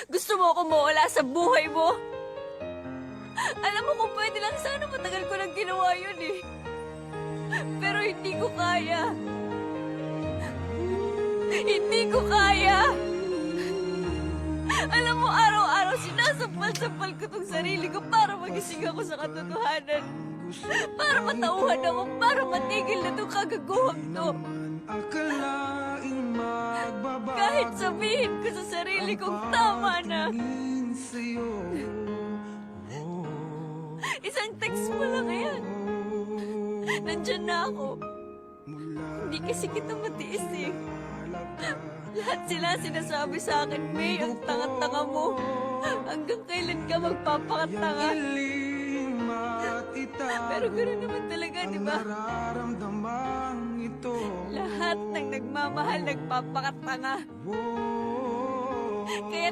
Gusto mo akong mawala sa buhay mo? Alam mo kung pwede lang sana matagal ko nang ginawa yun eh. Pero hindi ko kaya. Hindi ko kaya. Alam mo, araw-araw sinasampal-sampal ko tong sarili ko para magising ako sa katotohanan. Para matauhan ako, para matigil na tong kagaguhang to. Kahit sabihin ko sa sarili kong tama na. Isang text mo lang yan. Nandyan na ako. Hindi kasi kita matiis eh. Lahat sila sinasabi sa akin, May, ang tanga-tanga mo. Hanggang kailan ka magpapakatanga? Pero gano'n naman talaga, di ba? Lahat ng nagmamahal nagpapakatanga. Kaya